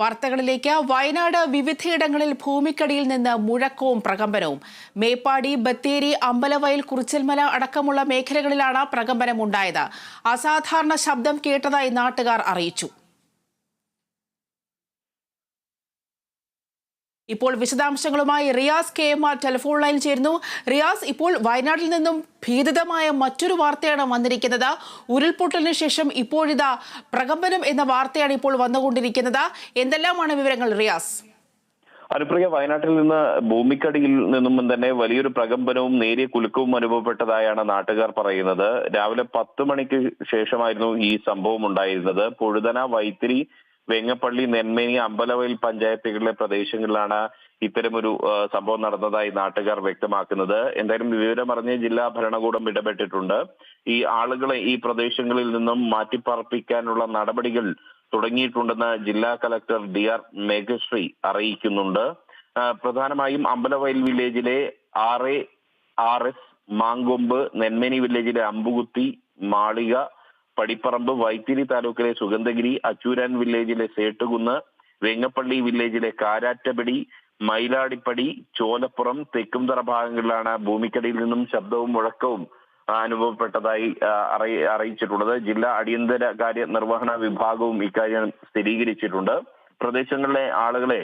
വാർത്തകളിലേക്ക്. വയനാട് വിവിധയിടങ്ങളിൽ ഭൂമിക്കടിയിൽ നിന്ന് മുഴക്കവും പ്രകമ്പനവും. മേപ്പാടി, ബത്തേരി, അമ്പലവയൽ, കുറിച്ചൽമല അടക്കമുള്ള മേഖലകളിലാണ് പ്രകമ്പനം ഉണ്ടായത്. അസാധാരണ ശബ്ദം കേട്ടതായി നാട്ടുകാർ അറിയിച്ചു. ഇപ്പോൾ വിശദാംശങ്ങളുമായി റിയാസ് KM ടെലിഫോൺ ലൈനിൽ ചേരുന്നു. റിയാസ്, ഇപ്പോൾ വയനാട്ടിൽ നിന്നും ഭീതിതമായ മറ്റൊരു വാർത്തയാണ് വന്നിരിക്കുന്നത്. ഉരുൾപൊട്ടലിന് ശേഷം ഇപ്പോഴിതാ പ്രകമ്പനം എന്ന വാർത്തയാണ് ഇപ്പോൾ വന്നുകൊണ്ടിരിക്കുന്നത്. എന്തെല്ലാമാണ് വിവരങ്ങൾ റിയാസ്? അനുപ്രിയ, വയനാട്ടിൽ നിന്ന് ഭൂമിക്കടിയിൽ നിന്നും തന്നെ വലിയൊരു പ്രകമ്പനവും നേരിയ കുലുക്കവും അനുഭവപ്പെട്ടതായാണ് നാട്ടുകാർ പറയുന്നത്. രാവിലെ 10 മണിക്ക് ശേഷമായിരുന്നു ഈ സംഭവം ഉണ്ടായിരുന്നത്. പൊഴുതന, വൈത്തിരി, വെങ്ങപ്പള്ളി, നെന്മേനി, അമ്പലവയൽ പഞ്ചായത്തുകളിലെ പ്രദേശങ്ങളിലാണ് ഇത്തരമൊരു സംഭവം നടന്നതായി നാട്ടുകാർ വ്യക്തമാക്കുന്നത്. എന്തായാലും വിവരമറിഞ്ഞ് ജില്ലാ ഭരണകൂടം ഇടപെട്ടിട്ടുണ്ട്. ഈ ആളുകളെ ഈ പ്രദേശങ്ങളിൽ നിന്നും മാറ്റിപ്പാർപ്പിക്കാനുള്ള നടപടികൾ തുടങ്ങിയിട്ടുണ്ടെന്ന് ജില്ലാ കളക്ടർ DR മേഘശ്രീ അറിയിക്കുന്നുണ്ട്. പ്രധാനമായും അമ്പലവയൽ വില്ലേജിലെ RS, മാങ്കൊമ്പ്, നെന്മേനി വില്ലേജിലെ അമ്പുകുത്തി, മാളിക, പടിപ്പറമ്പ്, വൈത്തിരി താലൂക്കിലെ സുഗന്ധഗിരി, അച്ചൂരാൻ വില്ലേജിലെ സേട്ടുകുന്ന്, വെങ്ങപ്പള്ളി വില്ലേജിലെ കാരാറ്റപടി, മൈലാടിപ്പടി, ചോലപ്പുറം, തെക്കുംതറ ഭാഗങ്ങളിലാണ് ഭൂമിക്കടിയിൽ നിന്നും ശബ്ദവും മുഴക്കവും അനുഭവപ്പെട്ടതായി അറിയിച്ചിട്ടുള്ളത്. ജില്ലാ അടിയന്തര കാര്യ നിർവഹണ വിഭാഗവും ഇക്കാര്യം സ്ഥിരീകരിച്ചിട്ടുണ്ട്. പ്രദേശങ്ങളിലെ ആളുകളെ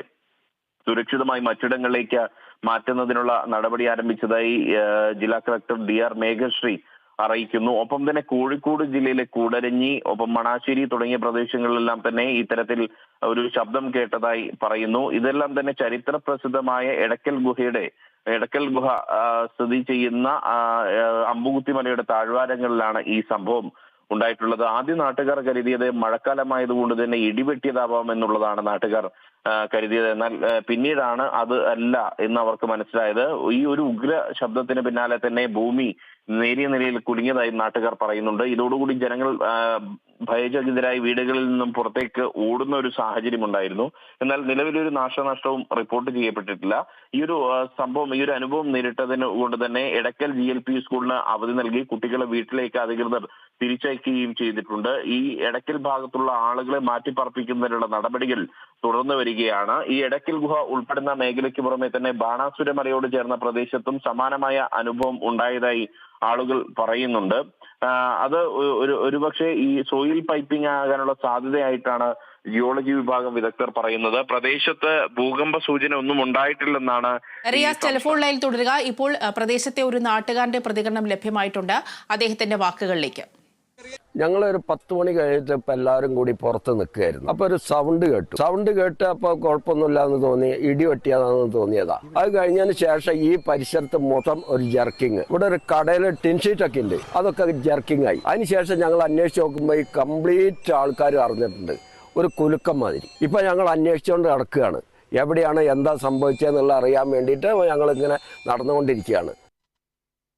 സുരക്ഷിതമായി മറ്റിടങ്ങളിലേക്ക് മാറ്റുന്നതിനുള്ള നടപടി ആരംഭിച്ചതായി ജില്ലാ കളക്ടർ DR മേഘശ്രീ അറിയിക്കുന്നു. ഒപ്പം തന്നെ കോഴിക്കോട് ജില്ലയിലെ കൂടരഞ്ഞി, ഒപ്പം മണാശ്ശേരി തുടങ്ങിയ പ്രദേശങ്ങളിലെല്ലാം തന്നെ ഇത്തരത്തിൽ ഒരു ശബ്ദം കേട്ടതായി പറയുന്നു. ഇതെല്ലാം തന്നെ ചരിത്ര പ്രസിദ്ധമായ എടക്കൽ ഗുഹ സ്ഥിതി ചെയ്യുന്ന അമ്പുകുത്തി മലയുടെ താഴ്വാരങ്ങളിലാണ് ഈ സംഭവം ഉണ്ടായിട്ടുള്ളത്. ആദ്യം നാട്ടുകാർ കരുതിയത് മഴക്കാലമായതുകൊണ്ട് തന്നെ ഇടിവെട്ടിയതാവാം എന്നുള്ളതാണ് നാട്ടുകാർ കരുതിയത്. എന്നാൽ പിന്നീടാണ് അത് അല്ല എന്ന് അവർക്ക് മനസ്സിലായത്. ഈ ഒരു ഉഗ്ര ശബ്ദത്തിന് പിന്നാലെ തന്നെ ഭൂമി നേരിയ നിലയിൽ കുലുങ്ങിയതായി നാട്ടുകാർ പറയുന്നുണ്ട്. ഇതോടുകൂടി ജനങ്ങൾ ഭയചകിതരായി വീടുകളിൽ നിന്നും പുറത്തേക്ക് ഓടുന്ന ഒരു സാഹചര്യം ഉണ്ടായിരുന്നു. എന്നാൽ നിലവിലൊരു നാശനഷ്ടവും റിപ്പോർട്ട് ചെയ്യപ്പെട്ടിട്ടില്ല. ഈ ഒരു അനുഭവം നേരിട്ടതിന് കൊണ്ട് തന്നെ എടക്കൽ GLP സ്കൂളിന് അവധി നൽകി കുട്ടികളെ വീട്ടിലേക്ക് അധികൃതർ തിരിച്ചയക്കുകയും ചെയ്തിട്ടുണ്ട്. ഈ എടക്കൽ ഭാഗത്തുള്ള ആളുകളെ മാറ്റിപ്പാർപ്പിക്കുന്നതിനുള്ള നടപടികൾ തുടർന്നു വരികയാണ്. ഈ എടക്കൽ ഗുഹ ഉൾപ്പെടുന്ന മേഖലയ്ക്ക് പുറമെ തന്നെ ബാണാസുര മലയോട് ചേർന്ന പ്രദേശത്തും സമാനമായ അനുഭവം ഉണ്ടായതായി ആളുകൾ പറയുന്നുണ്ട്. അത് ഒരുപക്ഷെ ഈ സോയിൽ പൈപ്പിംഗ് ആകാനുള്ള സാധ്യതയായിട്ടാണ് ജിയോളജി വിഭാഗം വിദഗ്ധർ പറയുന്നത്. പ്രദേശത്ത് ഭൂകമ്പ സൂചന ഒന്നും ഉണ്ടായിട്ടില്ലെന്നാണ്. റിയാസ്, ടെലിഫോൺ ലൈനിൽ തുടരുക. ഇപ്പോൾ പ്രദേശത്തെ ഒരു നാട്ടുകാരന്റെ പ്രതികരണം ലഭ്യമായിട്ടുണ്ട്. അദ്ദേഹത്തിന്റെ വാക്കുകളിലേക്ക്. ഞങ്ങളൊരു 10 മണി കഴിഞ്ഞപ്പോൾ എല്ലാവരും കൂടി പുറത്ത് നിൽക്കുകയായിരുന്നു. അപ്പോൾ ഒരു സൗണ്ട് കേട്ട് അപ്പോൾ കുഴപ്പമൊന്നുമില്ല എന്ന് തോന്നി, ഇടി വെട്ടിയതാണെന്ന് തോന്നിയതാ. അത് കഴിഞ്ഞതിന് ശേഷം ഈ പരിസരത്ത് മൊത്തം ഒരു ജർക്കിങ്, ഇവിടെ ഒരു കടയിൽ ടിൻഷീറ്റൊക്കെ ഉണ്ട്, അതൊക്കെ ജർക്കിങ് ആയി. അതിനുശേഷം ഞങ്ങൾ അന്വേഷിച്ച് നോക്കുമ്പോൾ ഈ കംപ്ലീറ്റ് ആൾക്കാർ അറിഞ്ഞിട്ടുണ്ട്, ഒരു കുലുക്കം മാതിരി. ഇപ്പം ഞങ്ങൾ അന്വേഷിച്ചുകൊണ്ട് നടക്കുകയാണ്, എവിടെയാണ് എന്താ സംഭവിച്ചതെന്നുള്ള അറിയാൻ വേണ്ടിയിട്ട് ഞങ്ങളിങ്ങനെ നടന്നുകൊണ്ടിരിക്കുകയാണ്.